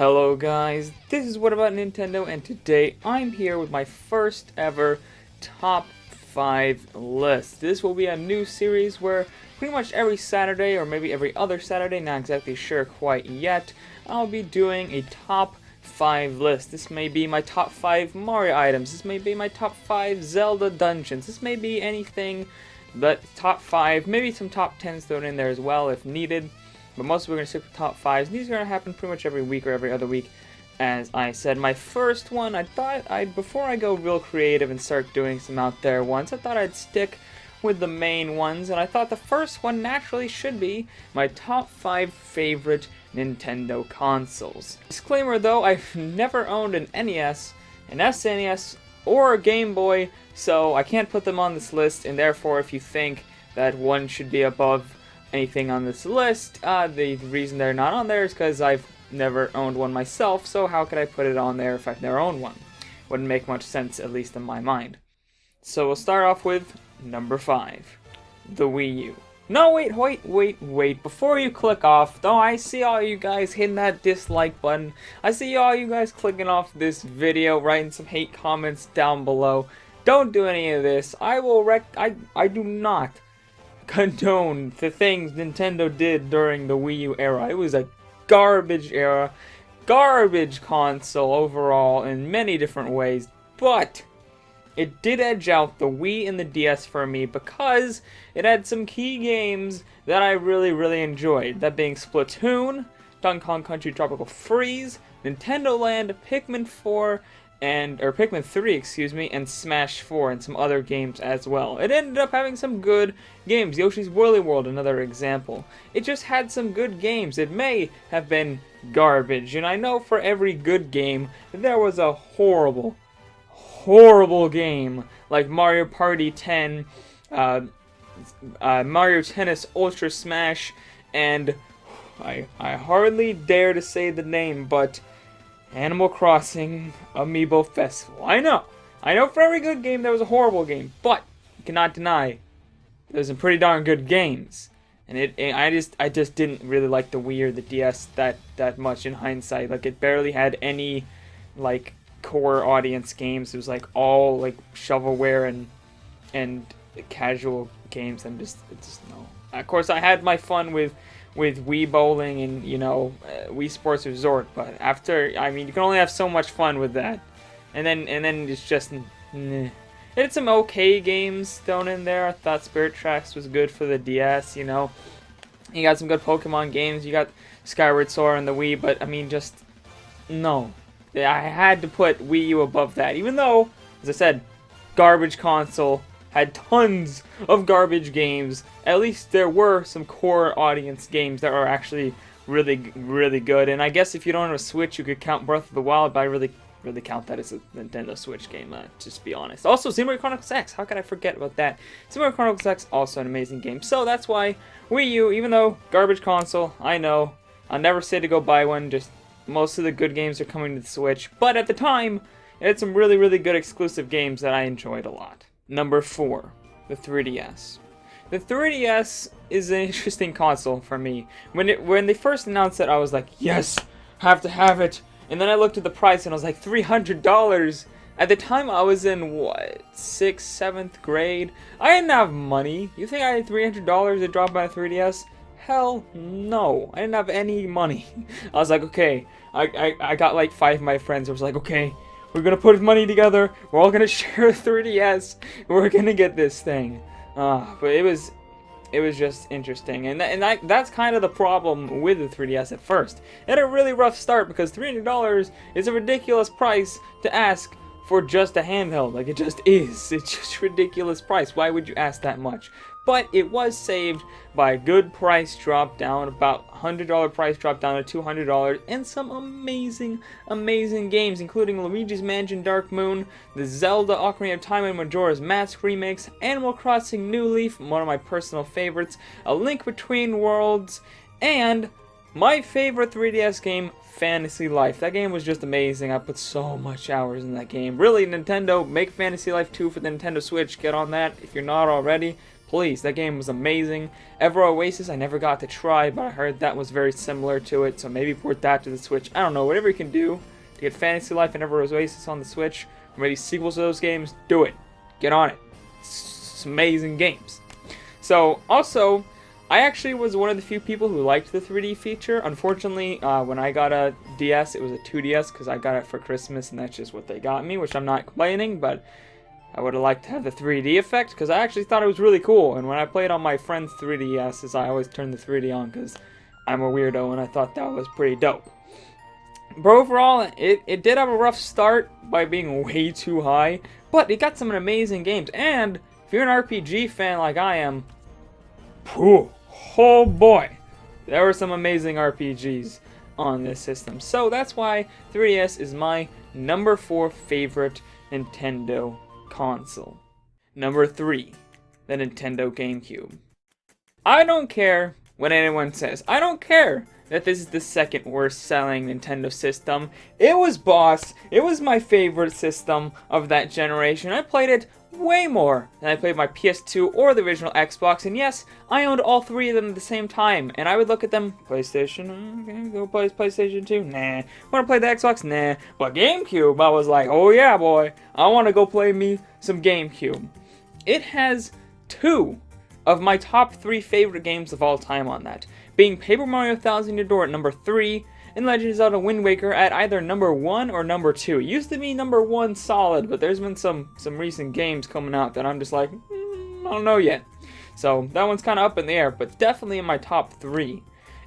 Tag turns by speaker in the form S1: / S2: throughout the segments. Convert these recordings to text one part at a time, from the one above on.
S1: Hello guys, this is What About Nintendo, and today I'm here with my first ever top 5 list. This will be a new series where pretty much every Saturday, or maybe every other Saturday, not exactly sure quite yet, I'll be doing a top 5 list. This may be my top 5 Mario items, this may be my top 5 Zelda dungeons, this may be anything but top 5, maybe some top 10s thrown in there as well if needed. But mostly we're going to stick with top 5s. These are going to happen pretty much every week or every other week. As I said, my first one, I thought before I go real creative and start doing some out there ones, I thought I'd stick with the main ones. And I thought the first one naturally should be my top 5 favorite Nintendo consoles. Disclaimer though, I've never owned an NES, an SNES, or a Game Boy, so I can't put them on this list. And therefore, if you think that one should be above anything on this list, the reason they're not on there is because I've never owned one myself, so how could I put it on there if I've never owned one? Wouldn't make much sense, at least in my mind. So we'll start off with number 5, the Wii U. No, wait, before you click off, though, I see all you guys hitting that dislike button. I see all you guys clicking off this video, writing some hate comments down below. Don't do any of this. I do not condone the things Nintendo did during the Wii U era. It was a garbage era, garbage console overall in many different ways, but it did edge out the Wii and the DS for me because it had some key games that I really enjoyed, that being Splatoon, Donkey Kong Country Tropical Freeze, Nintendo Land, Pikmin 4, Pikmin 3, excuse me, and Smash 4, and some other games as well. It ended up having some good games. Yoshi's Woolly World, another example. It just had some good games. It may have been garbage, and I know for every good game, there was a horrible game, like Mario Party 10, Mario Tennis Ultra Smash, and I hardly dare to say the name, but Animal Crossing Amiibo Festival. I know for every good game there was a horrible game, but you cannot deny there's some pretty darn good games. And I just didn't really like the Wii or the DS that much in hindsight. Like, it barely had any like core audience games. It was like all like shovelware and casual games, and just no. Of course, I had my fun with Wii Bowling and, Wii Sports Resort, but after, I mean, you can only have so much fun with that, and then it's just, It had some okay games thrown in there. I thought Spirit Tracks was good for the DS, You got some good Pokemon games, you got Skyward Sword on the Wii, but, I mean, just, no. I had to put Wii U above that, even though, as I said, garbage console, had tons of garbage games. At least there were some core audience games that are actually really good. And I guess if you don't have a Switch, you could count Breath of the Wild, but I really count that as a Nintendo Switch game, just be honest. Also, Xenoblade Chronicles X, how could I forget about that? Xenoblade Chronicles X, also an amazing game. So that's why Wii U, even though garbage console, I know, I'll never say to go buy one, just most of the good games are coming to the Switch. But at the time, it had some really good exclusive games that I enjoyed a lot. Number 4, the 3DS. The 3DS is an interesting console for me. When they first announced it, I was like, yes, have to have it. And then I looked at the price and I was like, $300. At the time, I was in, 6th, 7th grade. I didn't have money. You think I had $300 to drop on a 3DS? Hell no. I didn't have any money. I was like, okay. I got like 5 of my friends. I was like, okay, we're gonna put money together. We're all gonna share a 3DS. We're gonna get this thing. But it was just interesting, and that's kind of the problem with the 3DS at first. It had a really rough start because $300 is a ridiculous price to ask for just a handheld. Like, it just is. It's just a ridiculous price. Why would you ask that much? But it was saved by a good price drop down, about $100 price drop down to $200, and some amazing games, including Luigi's Mansion Dark Moon, the Zelda Ocarina of Time and Majora's Mask remakes, Animal Crossing New Leaf, one of my personal favorites, A Link Between Worlds, and my favorite 3DS game, Fantasy Life. That game was just amazing. I put so much hours in that game. Really, Nintendo, make Fantasy Life 2 for the Nintendo Switch. Get on that if you're not already. Please, that game was amazing. Ever Oasis, I never got to try, but I heard that was very similar to it, so maybe port that to the Switch. I don't know, whatever you can do to get Fantasy Life and Ever Oasis on the Switch, or maybe sequels to those games, do it. Get on it. It's amazing games. So, also, I actually was one of the few people who liked the 3D feature. Unfortunately, when I got a DS, it was a 2DS, because I got it for Christmas, and that's just what they got me, which I'm not complaining, but I would have liked to have the 3D effect, because I actually thought it was really cool, and when I played on my friend's 3DSs, I always turned the 3D on, because I'm a weirdo, and I thought that was pretty dope. But overall, it did have a rough start by being way too high, but it got some amazing games, and if you're an RPG fan like I am, whew, oh boy, there were some amazing RPGs on this system. So that's why 3DS is my number 4 favorite Nintendo console. Number 3, the Nintendo GameCube. I don't care what anyone says. I don't care that this is the second worst selling Nintendo system. It was boss. It was my favorite system of that generation. I played it way more than I played my PS2 or the original Xbox, and yes, I owned all 3 of them at the same time, and I would look at them, PlayStation, okay, go play PlayStation 2, nah. Want to play the Xbox, nah. But GameCube, I was like, oh yeah boy, I want to go play me some GameCube. It has 2 of my top 3 favorite games of all time on that, being Paper Mario Thousand Year Door at number 3, and Legend of Zelda Wind Waker at either number 1 or number 2. It used to be number 1 solid, but there's been some recent games coming out that I'm just like, I don't know yet. So that one's kind of up in the air, but definitely in my top 3.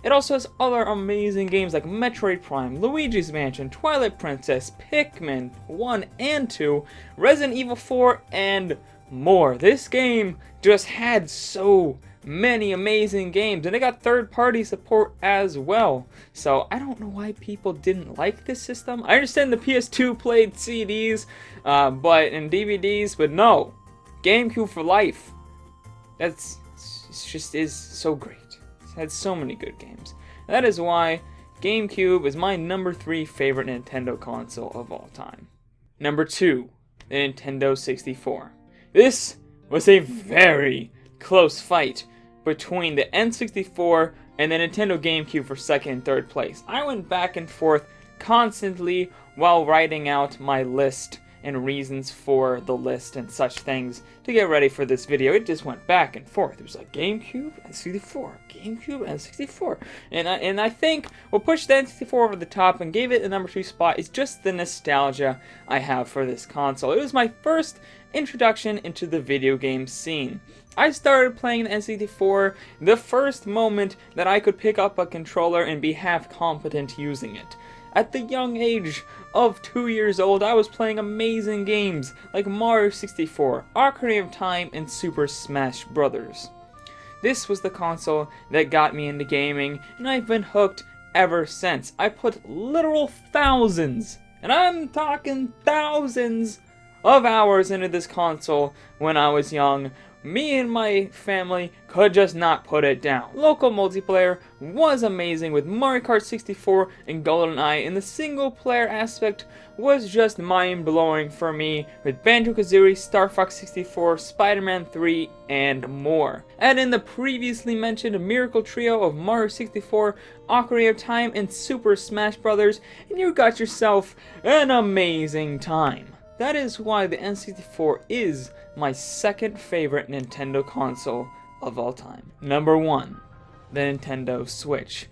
S1: It also has other amazing games like Metroid Prime, Luigi's Mansion, Twilight Princess, Pikmin 1 and 2, Resident Evil 4, and more. This game just had so many amazing games, and it got third-party support as well. So I don't know why people didn't like this system. I understand the PS2 played CDs and DVDs, but no, GameCube for life. It just is so great. It's had so many good games. That is why GameCube is my number 3 favorite Nintendo console of all time. Number 2, the Nintendo 64. This was a very close fight between the N64 and the Nintendo GameCube for second and third place. I went back and forth constantly while writing out my list and reasons for the list and such things to get ready for this video. It just went back and forth. It was like GameCube, N64, GameCube, N64. And I think what pushed the N64 over the top and gave it the number 2 spot is just the nostalgia I have for this console. It was my first introduction into the video game scene. I started playing the N64 the first moment that I could pick up a controller and be half competent using it. At the young age of 2 years old, I was playing amazing games like Mario 64, Ocarina of Time, and Super Smash Bros. This was the console that got me into gaming, and I've been hooked ever since. I put literal thousands, and I'm talking thousands of hours into this console when I was young. Me and my family could just not put it down. Local multiplayer was amazing with Mario Kart 64 and GoldenEye, and the single player aspect was just mind-blowing for me with Banjo-Kazooie, Star Fox 64, Spider-Man 3, and more. Add in the previously mentioned miracle trio of Mario 64, Ocarina of Time, and Super Smash Bros., and you got yourself an amazing time. That is why the N64 is my second favorite Nintendo console of all time. Number 1, the Nintendo Switch.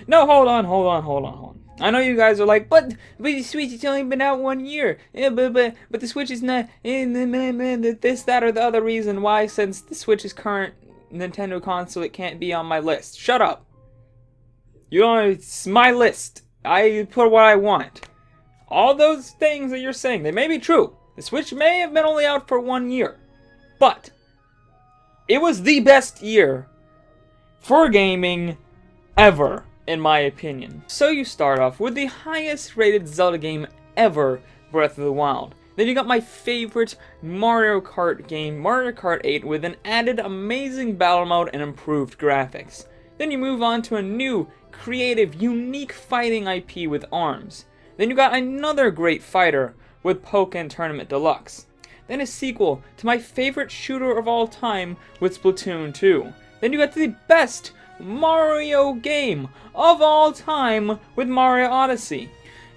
S1: No, hold on. I know you guys are like, but the Switch has only been out 1 year. Yeah, but the Switch is not this, that, or the other reason why, since the Switch is current Nintendo console, it can't be on my list. Shut up. It's my list. I put what I want. All those things that you're saying, they may be true. The Switch may have been only out for 1 year, but it was the best year for gaming ever, in my opinion. So you start off with the highest rated Zelda game ever, Breath of the Wild. Then you got my favorite Mario Kart game, Mario Kart 8, with an added amazing battle mode and improved graphics. Then you move on to a new, creative, unique fighting IP with ARMS. Then you got another great fighter with Pokken Tournament Deluxe. then a sequel to my favorite shooter of all time with Splatoon 2. Then you got the best Mario game of all time with Mario Odyssey.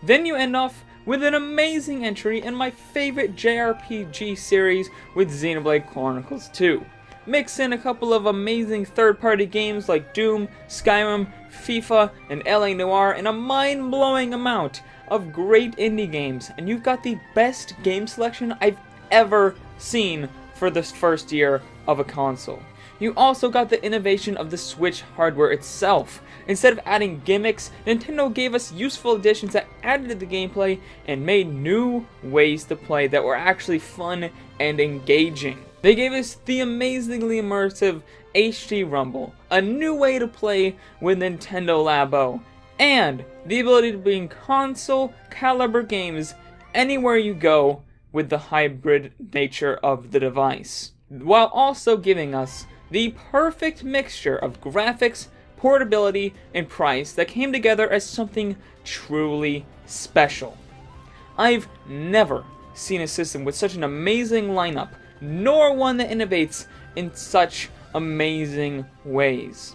S1: Then you end off with an amazing entry in my favorite JRPG series with Xenoblade Chronicles 2. Mix in a couple of amazing third-party games like Doom, Skyrim, FIFA, and LA Noire, and a mind-blowing amount of great indie games, and you've got the best game selection I've ever seen for this first year of a console. You also got the innovation of the Switch hardware itself. Instead of adding gimmicks, Nintendo gave us useful additions that added to the gameplay and made new ways to play that were actually fun and engaging. They gave us the amazingly immersive HD Rumble, a new way to play with Nintendo Labo, and the ability to bring console caliber games anywhere you go with the hybrid nature of the device, while also giving us the perfect mixture of graphics, portability, and price that came together as something truly special. I've never seen a system with such an amazing lineup, nor one that innovates in such amazing ways.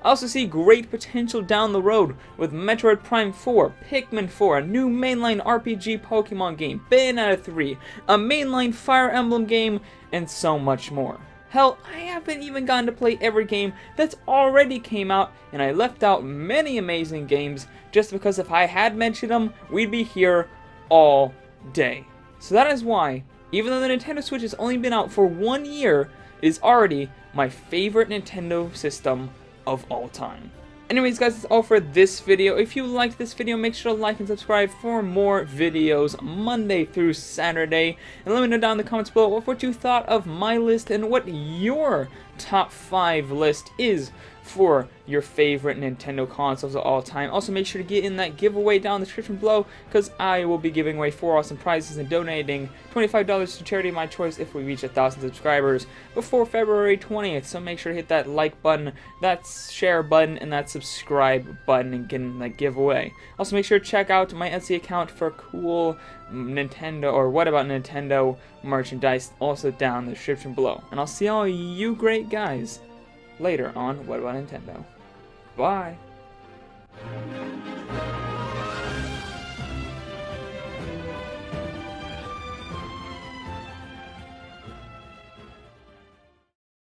S1: I also see great potential down the road with Metroid Prime 4, Pikmin 4, a new mainline RPG Pokemon game, Bayonetta 3, a mainline Fire Emblem game, and so much more. Hell, I haven't even gotten to play every game that's already came out, and I left out many amazing games just because if I had mentioned them, we'd be here all day. So that is why, even though the Nintendo Switch has only been out for 1 year, it is already my favorite Nintendo system of all time. Anyways guys, that's all for this video. If you liked this video, make sure to like and subscribe for more videos Monday through Saturday. And let me know down in the comments below what you thought of my list and what your top 5 list is for your favorite Nintendo consoles of all time. Also make sure to get in that giveaway down in the description below, because I will be giving away 4 awesome prizes and donating $25 to charity of my choice if we reach 1,000 subscribers before February 20th. So make sure to hit that like button, that share button, and that subscribe button and get in that giveaway. Also make sure to check out my Etsy account for cool Nintendo or What About Nintendo merchandise, also down in the description below. And I'll see all you great guys later on What About Nintendo. Bye!